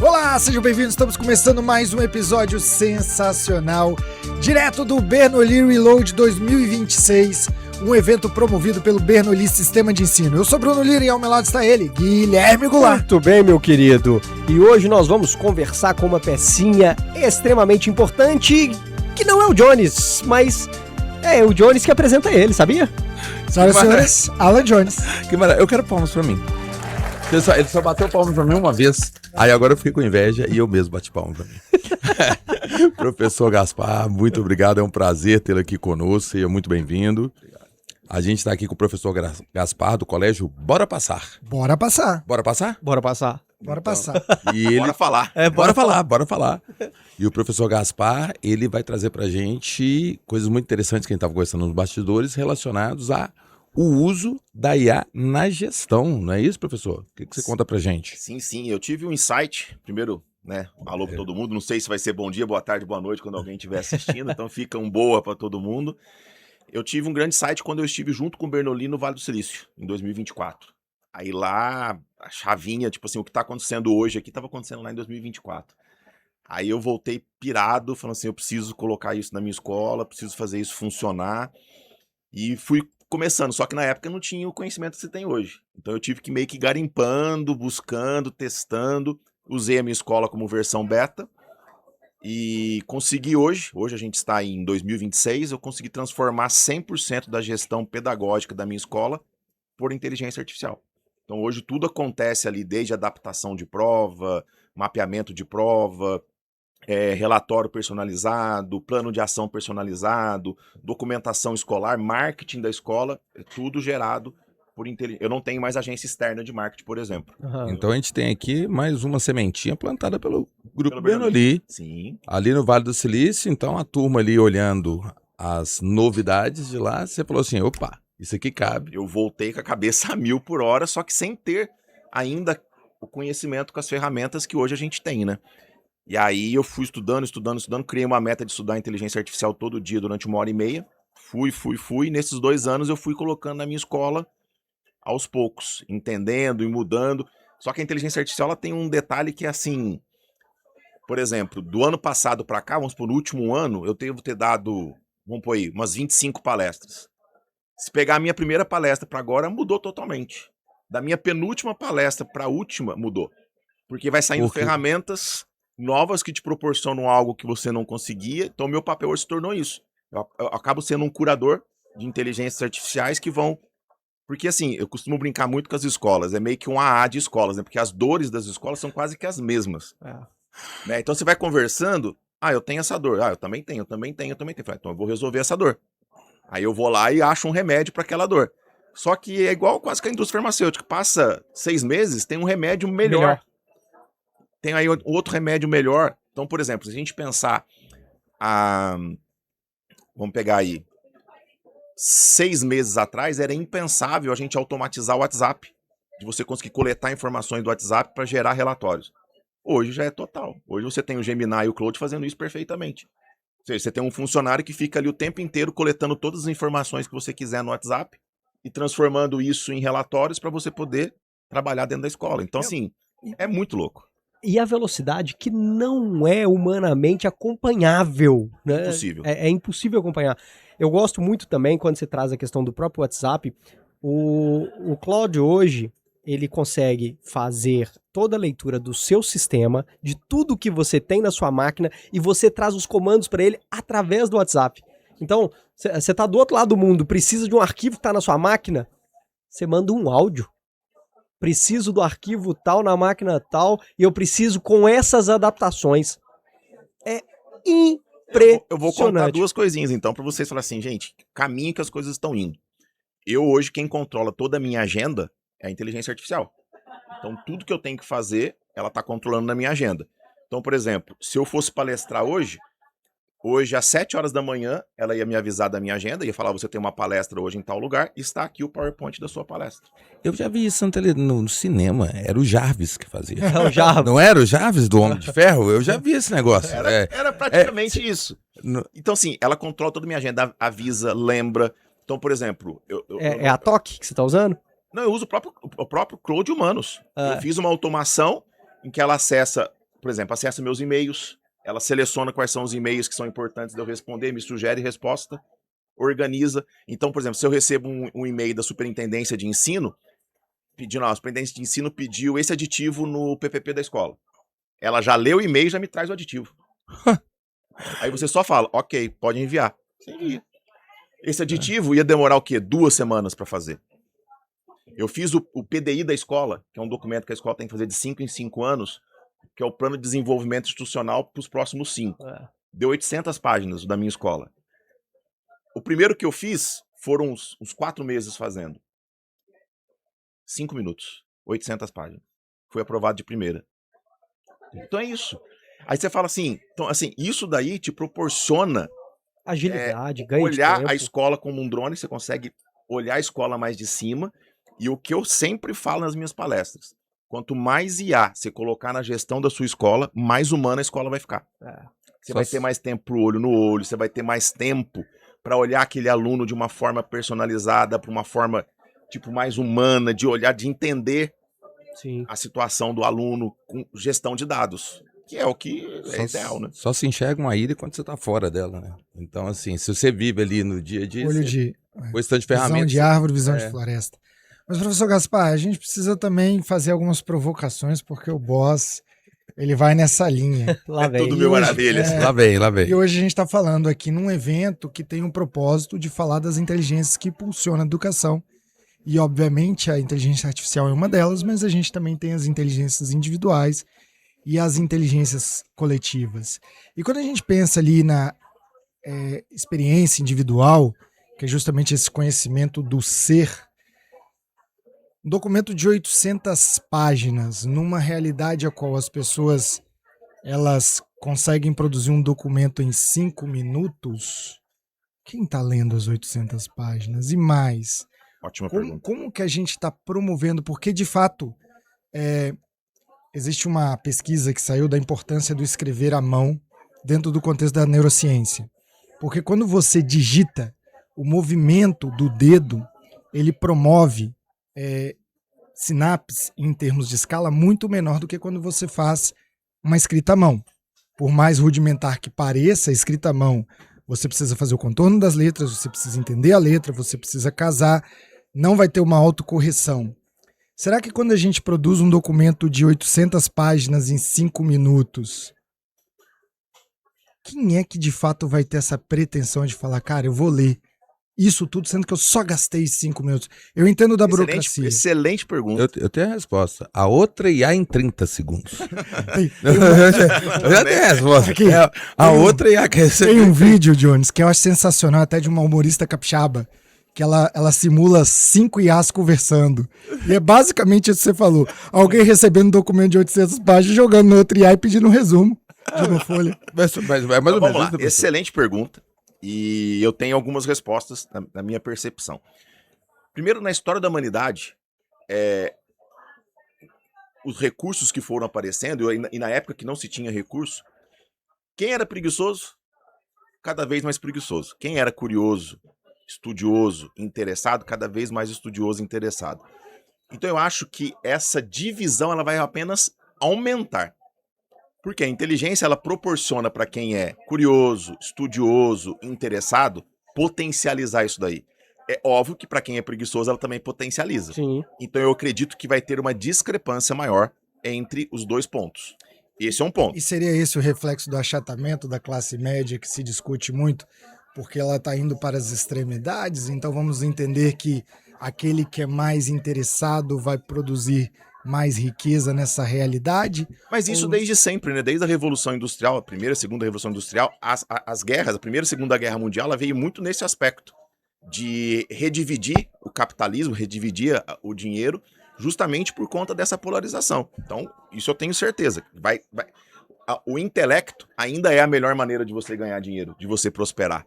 Olá, sejam bem-vindos, estamos começando mais um episódio sensacional, direto do Bernoulli Reload 2026, um evento promovido pelo Bernoulli Sistema de Ensino. Eu sou Bruno Lira e ao meu lado está ele, Guilherme Goulart. Muito bem, meu querido. E hoje nós vamos conversar com uma pecinha extremamente importante, que não é o Jones, mas é o Jones que apresenta ele, sabia? Senhoras e senhores, Alan Jones. Que maravilha, eu quero palmas pra mim. Ele só bateu palmas pra mim uma vez, aí agora eu fiquei com inveja e eu mesmo bati palmas pra mim. Professor Gaspar, muito obrigado, é um prazer tê-lo aqui conosco, seja muito bem-vindo. A gente está aqui com o professor Gaspar do colégio Bora Passar. Bora passar. Bora passar? Bora passar. Bora passar. E ele... Bora falar. Bora falar. E o professor Gaspar, ele vai trazer pra gente coisas muito interessantes que a gente estava conversando nos bastidores relacionados a o uso da IA na gestão, não é isso, professor? O que você conta pra gente? Sim, eu tive um insight, primeiro, né, alô pra todo mundo, não sei se vai ser bom dia, boa tarde, boa noite quando alguém estiver assistindo, então fica um boa pra todo mundo. Eu tive um grande insight quando eu estive junto com o Bernoulli no Vale do Silício, em 2024. Aí lá, a chavinha, tipo assim, o que tá acontecendo hoje aqui, tava acontecendo lá em 2024. Aí eu voltei pirado, falando assim, eu preciso colocar isso na minha escola, preciso fazer isso funcionar, e fui começando, só que na época eu não tinha o conhecimento que você tem hoje. Então eu tive que meio que garimpando, buscando, testando. Usei a minha escola como versão beta e consegui hoje a gente está em 2026, eu consegui transformar 100% da gestão pedagógica da minha escola por inteligência artificial. Então hoje tudo acontece ali, desde adaptação de prova, mapeamento de prova, relatório personalizado, plano de ação personalizado, documentação escolar, marketing da escola, é tudo gerado por inteligência. Eu não tenho mais agência externa de marketing, por exemplo. Uhum. Então a gente tem aqui mais uma sementinha plantada pelo Grupo Pelo Bernoulli, Sim. ali no Vale do Silício. Então a turma ali olhando as novidades de lá, você falou assim, opa, isso aqui cabe. Eu voltei com a cabeça a 1000 por hora, só que sem ter ainda o conhecimento com as ferramentas que hoje a gente tem, né? E aí eu fui estudando, criei uma meta de estudar inteligência artificial todo dia durante 1h30. Fui. Nesses 2 anos eu fui colocando na minha escola aos poucos, entendendo e mudando. Só que a inteligência artificial ela tem um detalhe que é assim, por exemplo, do ano passado para cá, vamos por último ano, eu devo ter dado, vamos pôr aí, umas 25 palestras. Se pegar a minha primeira palestra para agora, mudou totalmente. Da minha penúltima palestra para a última, mudou. Porque vai saindo ferramentas novas que te proporcionam algo que você não conseguia. Então, meu papel hoje se tornou isso. Eu acabo sendo um curador de inteligências artificiais que vão... Porque, assim, eu costumo brincar muito com as escolas. É meio que um AA de escolas, né? Porque as dores das escolas são quase que as mesmas. Né? Então, você vai conversando. Ah, eu tenho essa dor. Ah, eu também tenho. Falei, então, eu vou resolver essa dor. Aí eu vou lá e acho um remédio para aquela dor. Só que é igual quase que a indústria farmacêutica. Passa 6 meses, tem um remédio melhor. Tem aí outro remédio melhor. Então, por exemplo, se a gente pensar, vamos pegar aí, 6 meses atrás era impensável a gente automatizar o WhatsApp, de você conseguir coletar informações do WhatsApp para gerar relatórios. Hoje já é total. Hoje você tem o Gemini e o Claude fazendo isso perfeitamente. Ou seja, você tem um funcionário que fica ali o tempo inteiro coletando todas as informações que você quiser no WhatsApp e transformando isso em relatórios para você poder trabalhar dentro da escola. Então, assim, é muito louco. E a velocidade que não é humanamente acompanhável, né? Impossível. É impossível acompanhar. Eu gosto muito também, quando você traz a questão do próprio WhatsApp, o Claude hoje, ele consegue fazer toda a leitura do seu sistema, de tudo que você tem na sua máquina, e você traz os comandos para ele através do WhatsApp. Então, você está do outro lado do mundo, precisa de um arquivo que está na sua máquina, você manda um áudio. Preciso do arquivo tal na máquina tal e eu preciso com essas adaptações. É impressionante. Eu vou contar 2 coisinhas então para vocês falarem assim, gente, caminho que as coisas estão indo. Eu hoje, quem controla toda a minha agenda é a inteligência artificial. Então tudo que eu tenho que fazer, ela está controlando na minha agenda. Então, por exemplo, se eu fosse palestrar hoje às 7 horas da manhã, ela ia me avisar da minha agenda, ia falar, você tem uma palestra hoje em tal lugar, está aqui o PowerPoint da sua palestra. Eu já vi isso no cinema, era o Jarvis que fazia. O Jarvis. Não era o Jarvis do Homem de Ferro? Eu já vi esse negócio. Era praticamente isso. Então, assim, ela controla toda a minha agenda, avisa, lembra. Então, por exemplo... É a TOC que você está usando? Não, eu uso o próprio Claude Humanos. Eu fiz uma automação em que ela acessa por exemplo, acessa meus e-mails, ela seleciona quais são os e-mails que são importantes de eu responder, me sugere resposta, organiza. Então, por exemplo, se eu recebo um e-mail da Superintendência de Ensino, pedindo, a Superintendência de Ensino pediu esse aditivo no PPP da escola. Ela já leu o e-mail e já me traz o aditivo. Aí você só fala, ok, pode enviar. Você envia. Esse aditivo ia demorar o quê? 2 semanas para fazer. Eu fiz o PDI da escola, que é um documento que a escola tem que fazer de 5 em 5 anos, que é o Plano de Desenvolvimento Institucional para os próximos 5. Deu 800 páginas da minha escola. O primeiro que eu fiz foram uns 4 meses fazendo. 5 minutos. 800 páginas. Foi aprovado de primeira. Então é isso. Aí você fala assim, então, assim, isso daí te proporciona agilidade, ganho de olhar tempo. a escola como um drone, você consegue olhar a escola mais de cima. E o que eu sempre falo nas minhas palestras, quanto mais IA você colocar na gestão da sua escola, mais humana a escola vai ficar. Você vai ter mais tempo pro olho no olho, você vai ter mais tempo para olhar aquele aluno de uma forma personalizada, para uma forma tipo mais humana, de olhar, de entender a situação do aluno com gestão de dados, que é o que é ideal, né? Só se enxerga uma ilha quando você tá fora dela, né? Então, assim, se você vive ali no dia a dia, Olho de questão de ferramentas, visão de árvore, visão de floresta. Mas, professor Gaspar, a gente precisa também fazer algumas provocações, porque o boss, ele vai nessa linha. Lá vem. Tudo mil maravilhas. Lá vem, lá vem. E hoje a gente está falando aqui num evento que tem um propósito de falar das inteligências que impulsionam a educação. E, obviamente, a inteligência artificial é uma delas, mas a gente também tem as inteligências individuais e as inteligências coletivas. E quando a gente pensa ali na experiência individual, que é justamente esse conhecimento do ser, um documento de 800 páginas, numa realidade a qual as pessoas elas conseguem produzir um documento em 5 minutos, quem está lendo as 800 páginas? E mais, Ótima pergunta. como que a gente está promovendo? Porque, de fato, existe uma pesquisa que saiu da importância do escrever à mão dentro do contexto da neurociência. Porque quando você digita, o movimento do dedo, ele promove sinapses em termos de escala muito menor do que quando você faz uma escrita à mão. Por mais rudimentar que pareça a escrita à mão, você precisa fazer o contorno das letras, você precisa entender a letra, você precisa casar, não vai ter uma autocorreção. Será que quando a gente produz um documento de 800 páginas em 5 minutos, quem é que de fato vai ter essa pretensão de falar, cara, eu vou ler isso tudo, sendo que eu só gastei 5 minutos? Eu entendo da burocracia. Excelente pergunta. Eu tenho a resposta. A outra IA em 30 segundos. Eu já tenho a resposta. Aqui, a outra IA que tem um vídeo, Jones, que eu acho sensacional, até de uma humorista capixaba, que ela simula 5 IAs conversando. E é basicamente isso que você falou. Alguém recebendo um documento de 800 páginas, jogando no outro IA e pedindo um resumo de uma folha. Mas Vamos lá. Excelente pergunta. E eu tenho algumas respostas na minha percepção. Primeiro, na história da humanidade, os recursos que foram aparecendo, e na época que não se tinha recurso, quem era preguiçoso? Cada vez mais preguiçoso. Quem era curioso, estudioso, interessado, cada vez mais estudioso e interessado. Então eu acho que essa divisão ela vai apenas aumentar. Porque a inteligência ela proporciona para quem é curioso, estudioso, interessado, potencializar isso daí. É óbvio que para quem é preguiçoso ela também potencializa. Sim. Então eu acredito que vai ter uma discrepância maior entre os dois pontos. Esse é um ponto. E seria esse o reflexo do achatamento da classe média que se discute muito, porque ela está indo para as extremidades, então vamos entender que aquele que é mais interessado vai produzir mais riqueza nessa realidade? Mas isso desde sempre, né? Desde a Revolução Industrial, a primeira e segunda Revolução Industrial, as guerras, a primeira e segunda Guerra Mundial, ela veio muito nesse aspecto de redividir o capitalismo, redividir o dinheiro, justamente por conta dessa polarização. Então, isso eu tenho certeza. O intelecto ainda é a melhor maneira de você ganhar dinheiro, de você prosperar.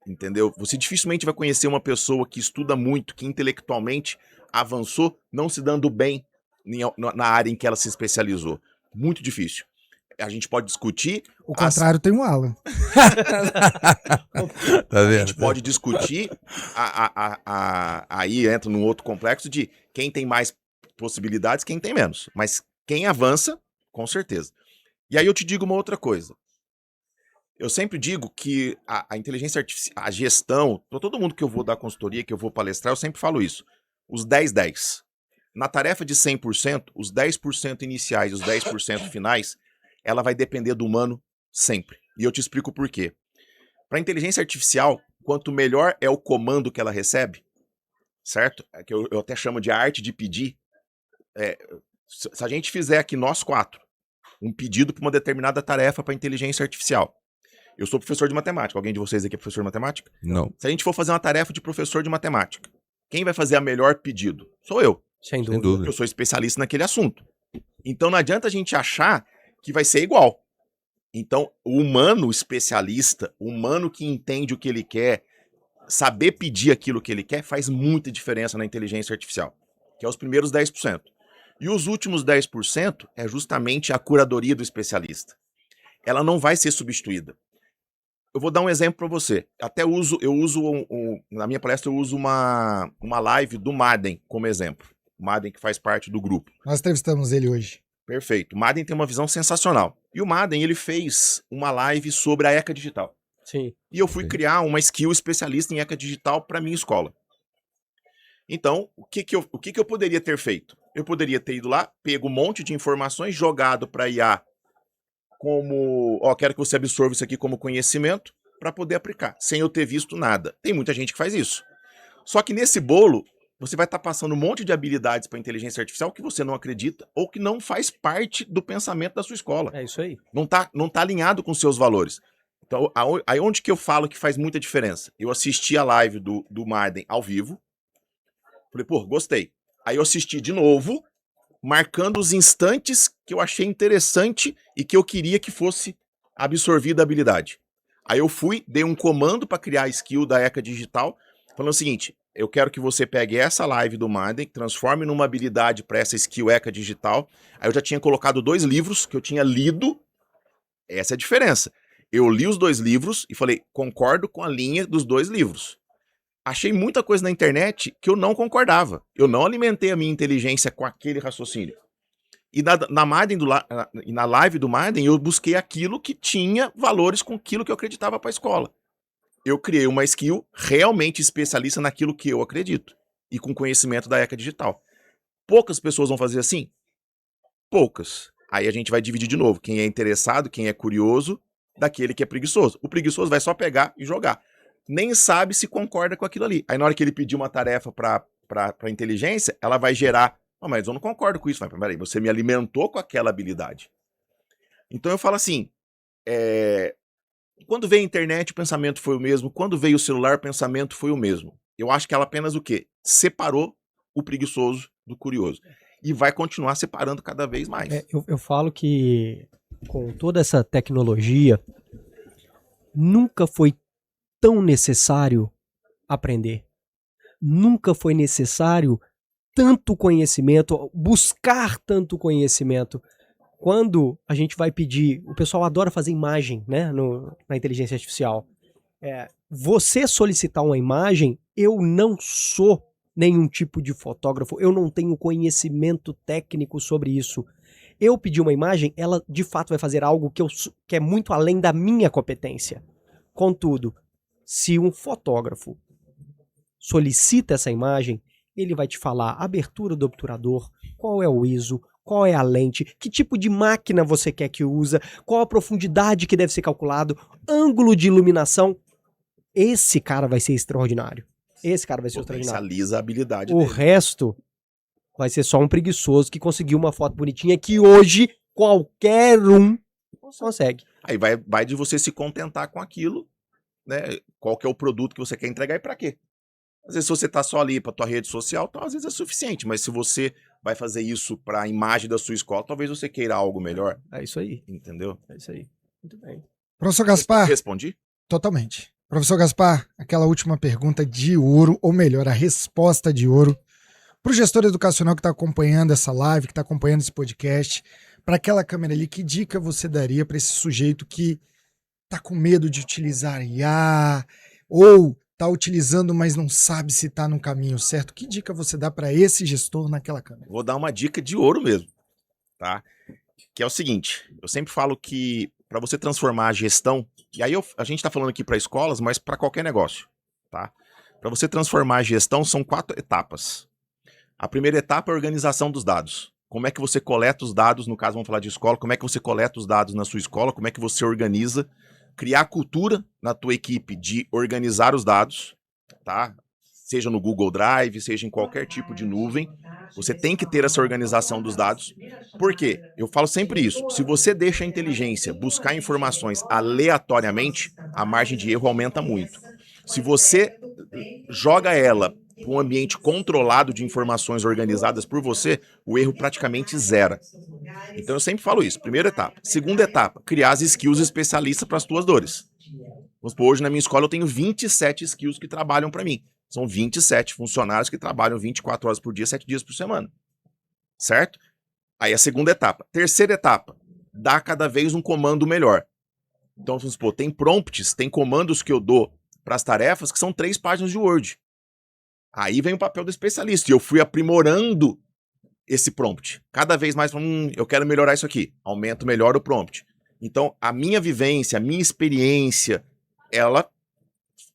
Entendeu? Você dificilmente vai conhecer uma pessoa que estuda muito, que intelectualmente avançou, não se dando bem na área em que ela se especializou. Muito difícil. A gente pode discutir... O contrário tem um Alan. Tá vendo? A gente pode discutir, aí entra num outro complexo de quem tem mais possibilidades, quem tem menos. Mas quem avança, com certeza. E aí eu te digo uma outra coisa. Eu sempre digo que a inteligência artificial, a gestão, para todo mundo que eu vou dar consultoria, que eu vou palestrar, eu sempre falo isso. Os 10-10. Na tarefa de 100%, os 10% iniciais e os 10% finais, ela vai depender do humano sempre. E eu te explico por quê. Para a inteligência artificial, quanto melhor é o comando que ela recebe, certo? É que eu até chamo de arte de pedir. Se a gente fizer aqui, nós 4, um pedido para uma determinada tarefa para a inteligência artificial. Eu sou professor de matemática. Alguém de vocês aqui é professor de matemática? Não. Se a gente for fazer uma tarefa de professor de matemática, quem vai fazer a melhor pedido? Sou eu. Sem Sem dúvida. Eu sou especialista naquele assunto. Então não adianta a gente achar que vai ser igual. Então, o humano especialista, o humano que entende o que ele quer, saber pedir aquilo que ele quer, faz muita diferença na inteligência artificial, que é os primeiros 10%. E os últimos 10% é justamente a curadoria do especialista. Ela não vai ser substituída. Eu vou dar um exemplo para você. Até eu uso na minha palestra eu uso uma live do Madden como exemplo. O Madden que faz parte do grupo. Nós entrevistamos ele hoje. Perfeito. O Madden tem uma visão sensacional. E o Madden, ele fez uma live sobre a ECA Digital. Sim. E eu fui criar uma skill especialista em ECA Digital para minha escola. Então, o que eu poderia ter feito? Eu poderia ter ido lá, pego um monte de informações, jogado para IA como, quero que você absorva isso aqui como conhecimento para poder aplicar, sem eu ter visto nada. Tem muita gente que faz isso. Só que nesse bolo, você vai estar passando um monte de habilidades para inteligência artificial que você não acredita ou que não faz parte do pensamento da sua escola. É isso aí. Não tá alinhado com seus valores. Então, aí onde que eu falo que faz muita diferença? Eu assisti a live do Madden ao vivo. Falei, pô, gostei. Aí eu assisti de novo, marcando os instantes que eu achei interessante e que eu queria que fosse absorvida a habilidade. Aí eu fui, dei um comando para criar a skill da ECA Digital, falando o seguinte, eu quero que você pegue essa live do Madden, transforme numa habilidade para essa skill ECA Digital. Aí eu já tinha colocado 2 livros que eu tinha lido. Essa é a diferença. Eu li os 2 livros e falei, concordo com a linha dos 2 livros. Achei muita coisa na internet que eu não concordava. Eu não alimentei a minha inteligência com aquele raciocínio. E na live do Madden, eu busquei aquilo que tinha valores com aquilo que eu acreditava para a escola. Eu criei uma skill realmente especialista naquilo que eu acredito. E com conhecimento da ECA Digital. Poucas pessoas vão fazer assim? Poucas. Aí a gente vai dividir de novo. Quem é interessado, quem é curioso, daquele que é preguiçoso. O preguiçoso vai só pegar e jogar. Nem sabe se concorda com aquilo ali. Aí na hora que ele pedir uma tarefa para inteligência, ela vai gerar, mas eu não concordo com isso. Mas peraí, você me alimentou com aquela habilidade. Então eu falo assim, quando veio a internet o pensamento foi o mesmo, quando veio o celular o pensamento foi o mesmo. Eu acho que ela apenas o quê? Separou o preguiçoso do curioso. E vai continuar separando cada vez mais. Eu falo que com toda essa tecnologia, nunca foi tão necessário aprender. Nunca foi necessário tanto conhecimento, buscar tanto conhecimento. Quando a gente vai pedir, o pessoal adora fazer imagem, né, na inteligência artificial. Você solicitar uma imagem, eu não sou nenhum tipo de fotógrafo, eu não tenho conhecimento técnico sobre isso. Eu pedir uma imagem, ela de fato vai fazer algo que é muito além da minha competência. Contudo, se um fotógrafo solicita essa imagem, ele vai te falar a abertura do obturador, qual é o ISO, qual é a lente, que tipo de máquina você quer que usa, qual a profundidade que deve ser calculado, ângulo de iluminação. Esse cara vai ser extraordinário. Esse cara vai ser extraordinário. Potencializa a habilidade O dele. resto vai ser só um preguiçoso que conseguiu uma foto bonitinha que hoje qualquer um consegue. Aí vai de você se contentar com aquilo, né? Qual que é o produto que você quer entregar e para quê? Às vezes se você tá só ali para tua rede social, então às vezes é suficiente, mas se você vai fazer isso para a imagem da sua escola, talvez você queira algo melhor. É isso aí. Entendeu? É isso aí. Muito bem. Professor Gaspar, Respondi? totalmente. Professor Gaspar, aquela última pergunta de ouro, ou melhor, a resposta de ouro, para o gestor educacional que está acompanhando essa live, que está acompanhando esse podcast, para aquela câmera ali, que dica você daria para esse sujeito que está com medo de utilizar IA, ou está utilizando, mas não sabe se está no caminho certo? Que dica você dá para esse gestor naquela câmera? Vou dar uma dica de ouro mesmo, tá? que é o seguinte, eu sempre falo que para você transformar a gestão, e aí a gente está falando aqui para escolas, mas para qualquer negócio, tá? Para você transformar a gestão são 4 etapas. A primeira etapa é a organização dos dados. Como é que você coleta os dados, no caso vamos falar de escola, como é que você coleta os dados na sua escola, como é que você organiza, criar cultura na tua equipe de organizar os dados, tá? Seja no Google Drive, seja em qualquer tipo de nuvem, você tem que ter essa organização dos dados. Por quê? Eu falo sempre isso. Se você deixa a inteligência buscar informações aleatoriamente, a margem de erro aumenta muito. Se você joga ela para um ambiente controlado de informações organizadas por você, o erro praticamente zera. Então eu sempre falo isso. Primeira etapa. Segunda etapa, criar as skills especialistas para as tuas dores. Vamos supor, hoje na minha escola eu tenho 27 skills que trabalham para mim. São 27 funcionários que trabalham 24 horas por dia, 7 dias por semana. Certo? Aí a segunda etapa. Terceira etapa, dá cada vez um comando melhor. Então, vamos supor, tem prompts, tem comandos que eu dou para as tarefas que são 3 páginas de Word. Aí vem o papel do especialista. E eu fui aprimorando esse prompt. Cada vez mais, eu quero melhorar isso aqui. Aumento melhor o prompt. Então, a minha vivência, a minha experiência, ela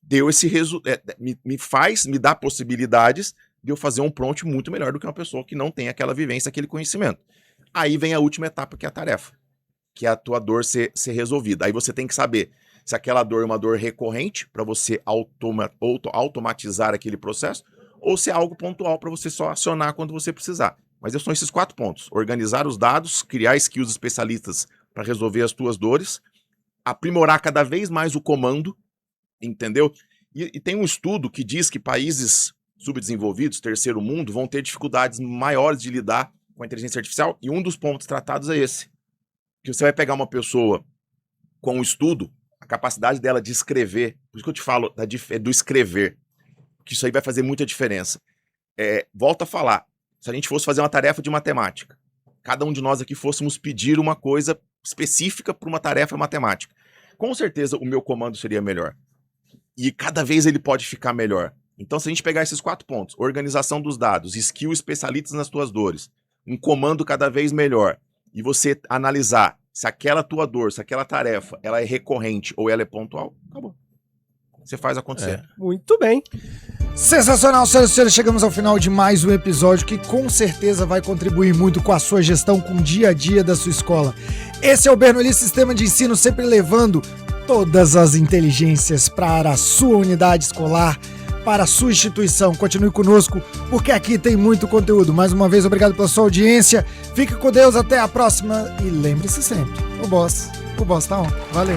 deu esse resultado, me dá possibilidades de eu fazer um prompt muito melhor do que uma pessoa que não tem aquela vivência, aquele conhecimento. Aí vem a última etapa, que é a tarefa, que é a tua dor ser resolvida. Aí você tem que saber se aquela dor é uma dor recorrente, para você automatizar aquele processo, ou se é algo pontual para você só acionar quando você precisar. Mas são esses 4 pontos. Organizar os dados, criar skills especialistas para resolver as tuas dores, aprimorar cada vez mais o comando, entendeu? E tem um estudo que diz que países subdesenvolvidos, terceiro mundo, vão ter dificuldades maiores de lidar com a inteligência artificial, e um dos pontos tratados é esse. Que você vai pegar uma pessoa com um estudo, a capacidade dela de escrever, por isso que eu te falo do escrever, que isso aí vai fazer muita diferença. Volto a falar, se a gente fosse fazer uma tarefa de matemática, cada um de nós aqui fôssemos pedir uma coisa específica para uma tarefa matemática, com certeza o meu comando seria melhor. E cada vez ele pode ficar melhor. Então, se a gente pegar esses 4 pontos, organização dos dados, skill especialistas nas tuas dores, um comando cada vez melhor, e você analisar se aquela tua dor, se aquela tarefa, ela é recorrente ou ela é pontual, acabou. Você faz acontecer. Muito bem. Sensacional, senhoras e senhores. Chegamos ao final de mais um episódio que com certeza vai contribuir muito com a sua gestão, com o dia a dia da sua escola. Esse é o Bernoulli Sistema de Ensino, sempre levando todas as inteligências para a sua unidade escolar, para a sua instituição. Continue conosco, porque aqui tem muito conteúdo. Mais uma vez, obrigado pela sua audiência. Fique com Deus, até a próxima. E lembre-se sempre, o boss tá on. Valeu.